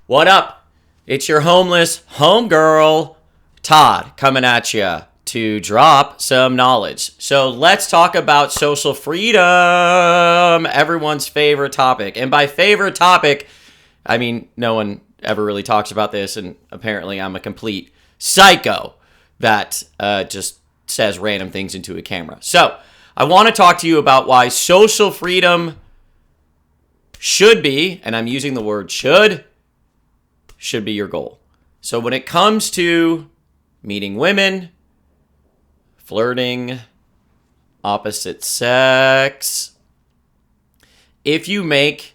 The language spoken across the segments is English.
What up? It's your homeless homegirl, Todd, coming at you to drop some knowledge. So let's talk about social freedom, everyone's favorite topic. And by favorite topic, I mean no one ever really talks about this, and apparently I'm a complete psycho that just says random things into a camera. So I want to talk to you about why social freedom should be, and I'm using the word should be your goal. So when it comes to meeting women, flirting, opposite sex, if you make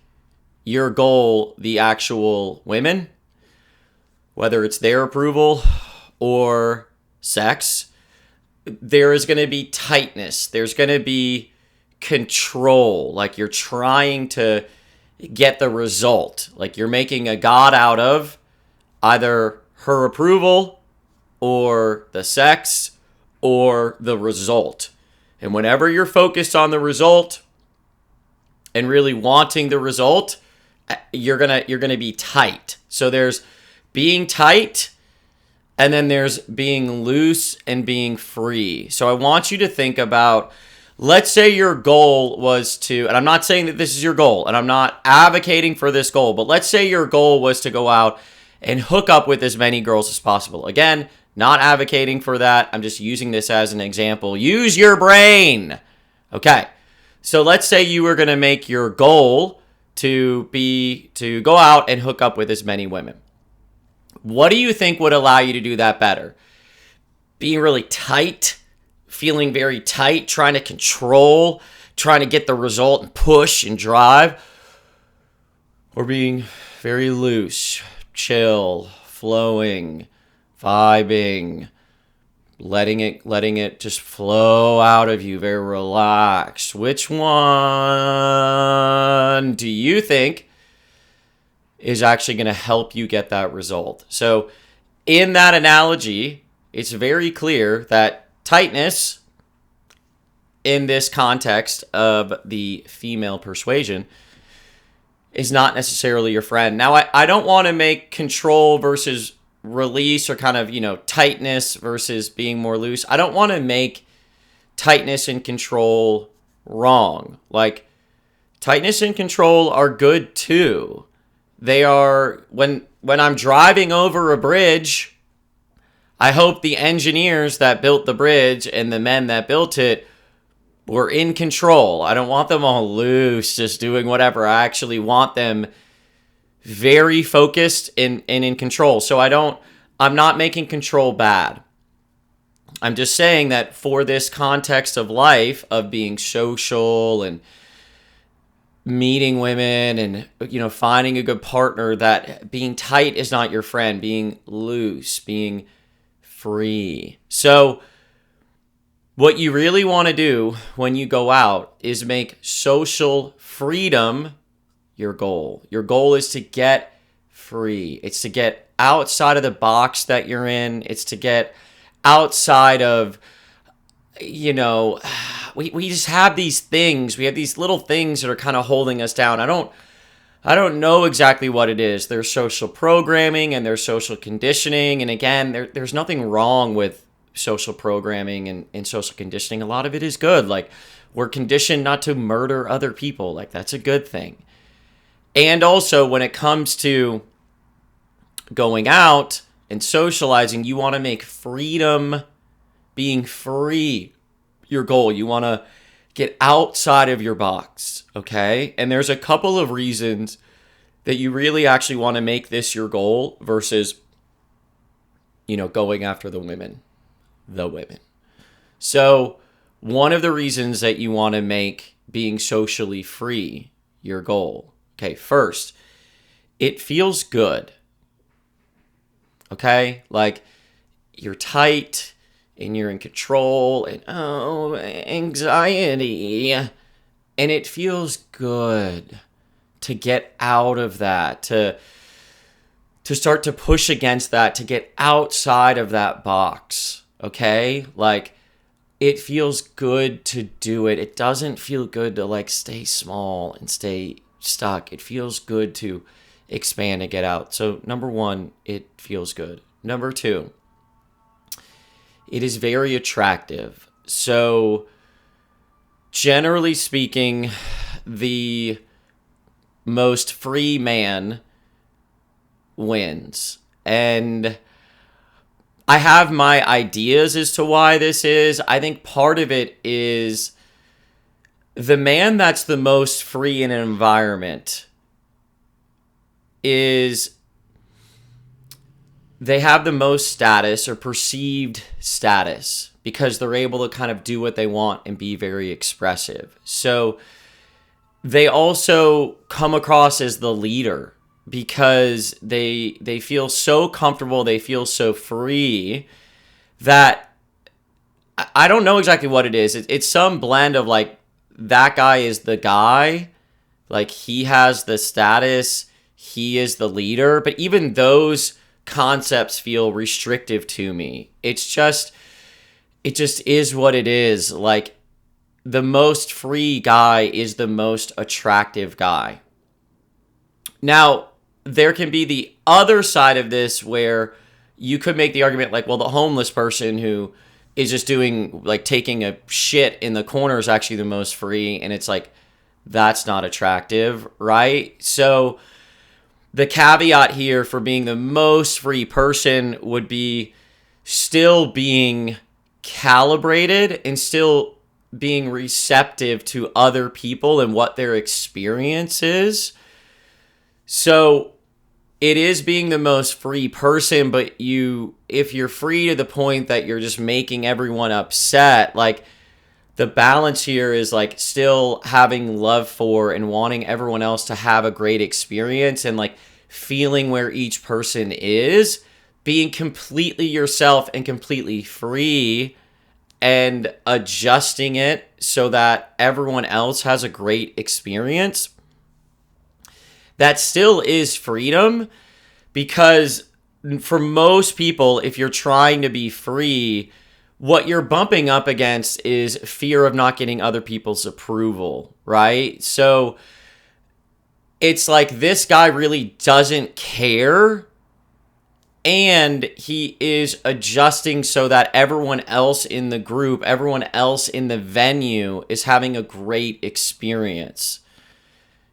your goal the actual women, whether it's their approval or sex, there is going to be tightness. There's going to be control. Like you're trying to get the result. Like you're making a god out of either her approval or the sex or the result. And whenever you're focused on the result and really wanting the result, you're going to be tight. So there's being tight, and then there's being loose and being free. So I want you to think about, let's say your goal was to, and I'm not saying that this is your goal, and I'm not advocating for this goal, but let's say your goal was to go out and hook up with as many girls as possible. Again, not advocating for that. I'm just using this as an example. Use your brain. Okay. So let's say you were going to make your goal to go out and hook up with as many women. What do you think would allow you to do that better? Being really tight, feeling very tight, trying to control, trying to get the result and push and drive, or being very loose, chill, flowing, vibing, letting it just flow out of you, very relaxed. Which one do you think is actually going to help you get that result? So in that analogy, it's very clear that tightness in this context of the female persuasion is not necessarily your friend. Now, I don't want to make control versus release, or kind of, tightness versus being more loose. I don't want to make tightness and control wrong. Like, tightness and control are good too. They are, when I'm driving over a bridge, I hope the engineers that built the bridge and the men that built it were in control. I don't want them all loose, just doing whatever. I actually want them very focused and in control. So I'm not making control bad. I'm just saying that for this context of life, of being social and meeting women and, finding a good partner, that being tight is not your friend. Being loose, being free. So what you really want to do when you go out is make social freedom your goal. Your goal is to get free. It's to get outside of the box that you're in. It's to get outside of, we just have these things. We have these little things that are kind of holding us down. I don't know exactly what it is. There's social programming and there's social conditioning. And again, there's nothing wrong with social programming and social conditioning. A lot of it is good. Like, we're conditioned not to murder other people. Like, that's a good thing. And also, when it comes to going out and socializing, you want to make freedom, being free, your goal. You want to get outside of your box, okay? And there's a couple of reasons that you really actually want to make this your goal versus, going after the women. So one of the reasons that you want to make being socially free your goal. Okay, first, it feels good. Okay? Like, you're tight and you're in control and, anxiety. And it feels good to get out of that, to start to push against that, to get outside of that box. Okay? Like, it feels good to do it. It doesn't feel good to stay small and stay stuck. It feels good to expand and get out. So number one, it feels good. Number two, it is very attractive. So generally speaking, the most free man wins. And I have my ideas as to why this is. I think part of it is the man that's the most free in an environment is they have the most status or perceived status because they're able to kind of do what they want and be very expressive. So they also come across as the leader because they feel so comfortable, they feel so free that I don't know exactly what it is. It's some blend of like that guy is the guy, like he has the status, he is the leader, but even those concepts feel restrictive to me. It just is what it is. Like the most free guy is the most attractive guy. Now, there can be the other side of this where you could make the argument like, well, the homeless person who is just doing like taking a shit in the corner is actually the most free. And it's like, that's not attractive, right? So the caveat here for being the most free person would be still being calibrated and still being receptive to other people and what their experience is. So it is being the most free person, but if you're free to the point that you're just making everyone upset, like the balance here is like still having love for and wanting everyone else to have a great experience and like feeling where each person is, being completely yourself and completely free and adjusting it so that everyone else has a great experience. That still is freedom, because for most people, if you're trying to be free, what you're bumping up against is fear of not getting other people's approval, right? So it's like this guy really doesn't care, and he is adjusting so that everyone else in the group, everyone else in the venue is having a great experience.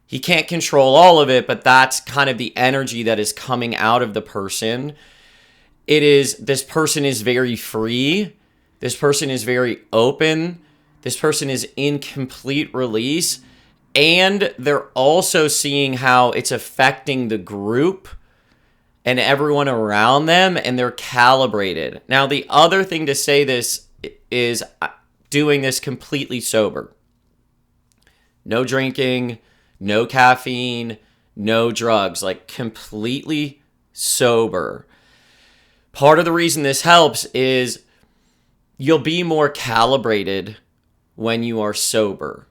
He can't control all of it, but that's kind of the energy that is coming out of the person. This person is very free. This person is very open. This person is in complete release. And they're also seeing how it's affecting the group and everyone around them, and they're calibrated. Now, the other thing to say this is doing this completely sober. No drinking, no caffeine, no drugs, like completely sober. Part of the reason this helps is you'll be more calibrated when you are sober.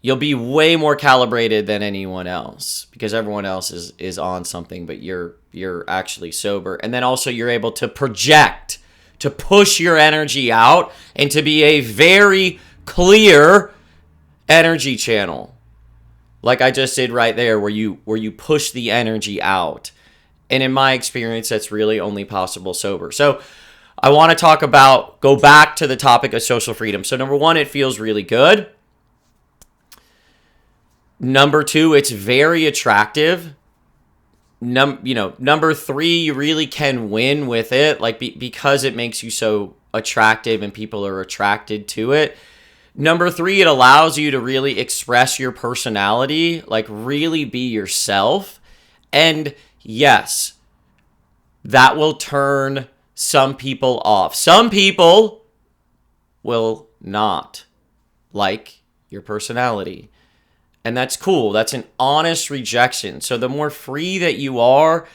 You'll be way more calibrated than anyone else because everyone else is on something, but you're actually sober. And then also you're able to project, to push your energy out and to be a very clear energy channel. Like I just did right there where you push the energy out. And in my experience, that's really only possible sober. So I want to go back to the topic of social freedom. So number one, it feels really good. Number two, it's very attractive. Number three, you really can win with it, like because it makes you so attractive and people are attracted to it. Number three, it allows you to really express your personality, like really be yourself. And yes, that will turn some people off. Some people will not like your personality. And that's cool. That's an honest rejection. So the more free that you are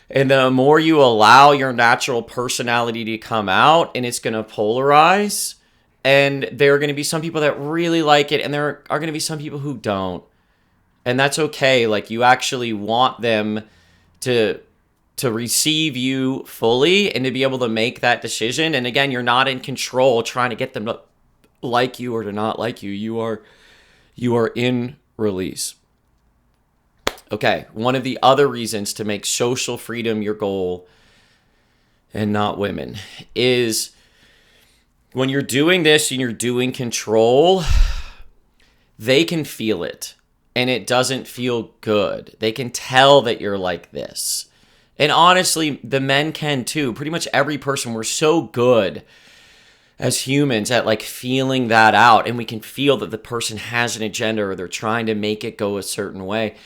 and the more you allow your natural personality to come out, and it's going to polarize, and there are going to be some people that really like it and there are going to be some people who don't. And that's okay. Like you actually want them to receive you fully and to be able to make that decision. And again, you're not in control trying to get them to like you or to not like you. You are in release. Okay, one of the other reasons to make social freedom your goal and not women is when you're doing this and you're doing control, they can feel it and it doesn't feel good. They can tell that you're like this. And honestly, the men can too. Pretty much every person, we're so good as humans at like feeling that out, and we can feel that the person has an agenda or they're trying to make it go a certain way.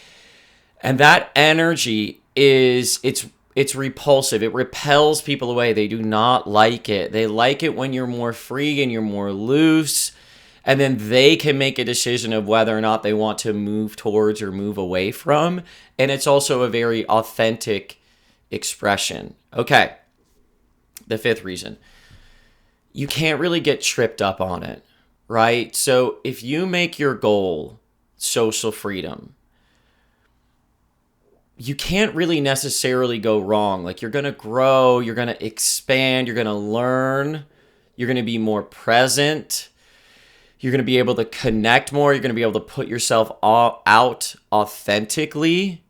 And that energy it's repulsive. It repels people away. They do not like it. They like it when you're more free and you're more loose. And then they can make a decision of whether or not they want to move towards or move away from. And it's also a very authentic expression. Okay. The fifth reason. You can't really get tripped up on it, right? So if you make your goal social freedom, you can't really necessarily go wrong. Like, you're going to grow, you're going to expand, you're going to learn, you're going to be more present, you're going to be able to connect more, you're going to be able to put yourself out authentically.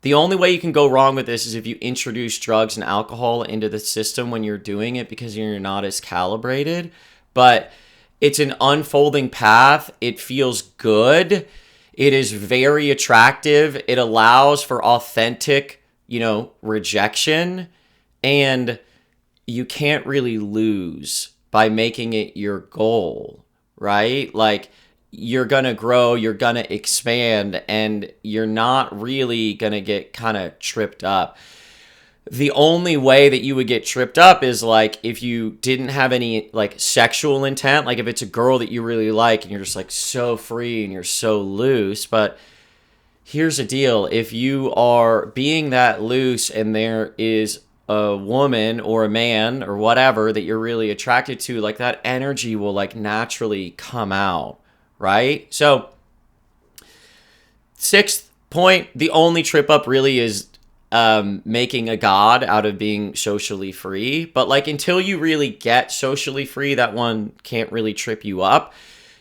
The only way you can go wrong with this is if you introduce drugs and alcohol into the system when you're doing it because you're not as calibrated. But it's an unfolding path. It feels good. It is very attractive. It allows for authentic, rejection. And you can't really lose by making it your goal, right? Like, you're going to grow, you're going to expand, and you're not really going to get kind of tripped up. The only way that you would get tripped up is like if you didn't have any like sexual intent, like if it's a girl that you really like and you're just like so free and you're so loose. But here's the deal. If you are being that loose and there is a woman or a man or whatever that you're really attracted to, like that energy will like naturally come out. Right? So, sixth point, the only trip up really is making a god out of being socially free. But like until you really get socially free, that one can't really trip you up.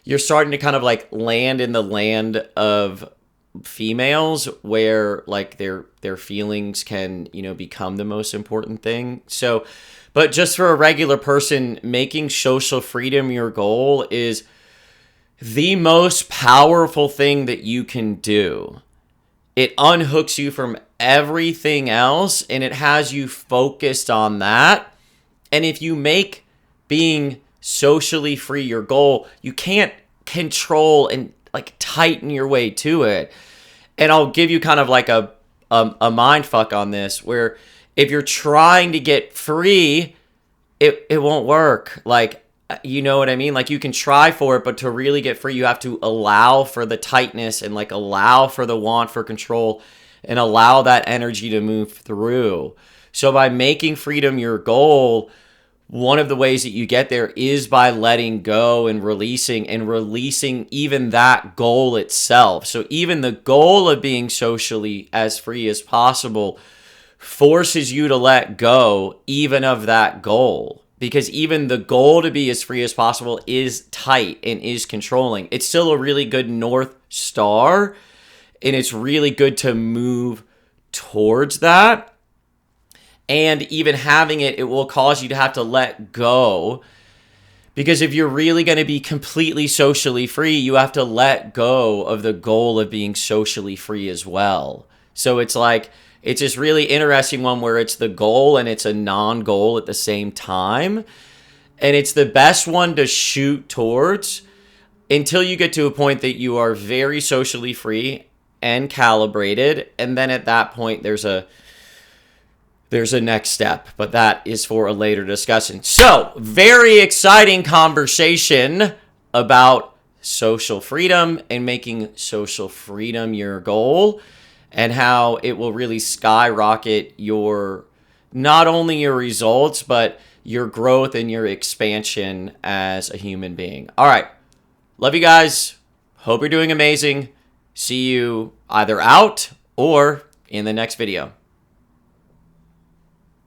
You're starting to kind of like land in the land of females where like their feelings can, become the most important thing. So, but just for a regular person, making social freedom your goal is the most powerful thing that you can do. It unhooks you from everything else and it has you focused on that. And if you make being socially free your goal, you can't control and like tighten your way to it. And I'll give you kind of like a mind fuck on this, where if you're trying to get free, it won't work. Like, you know what I mean? Like, you can try for it, but to really get free, you have to allow for the tightness and like allow for the want for control and allow that energy to move through. So by making freedom your goal, one of the ways that you get there is by letting go and releasing even that goal itself. So even the goal of being socially as free as possible forces you to let go even of that goal. Because even the goal to be as free as possible is tight and is controlling. It's still a really good North Star, and it's really good to move towards that. And even having it will cause you to have to let go. Because if you're really going to be completely socially free, you have to let go of the goal of being socially free as well. So it's like, it's this really interesting one where it's the goal and it's a non-goal at the same time. And it's the best one to shoot towards until you get to a point that you are very socially free and calibrated. And then at that point, there's a next step, but that is for a later discussion. So, very exciting conversation about social freedom and making social freedom your goal, and how it will really skyrocket not only your results, but your growth and your expansion as a human being. All right. Love you guys. Hope you're doing amazing. See you either out or in the next video.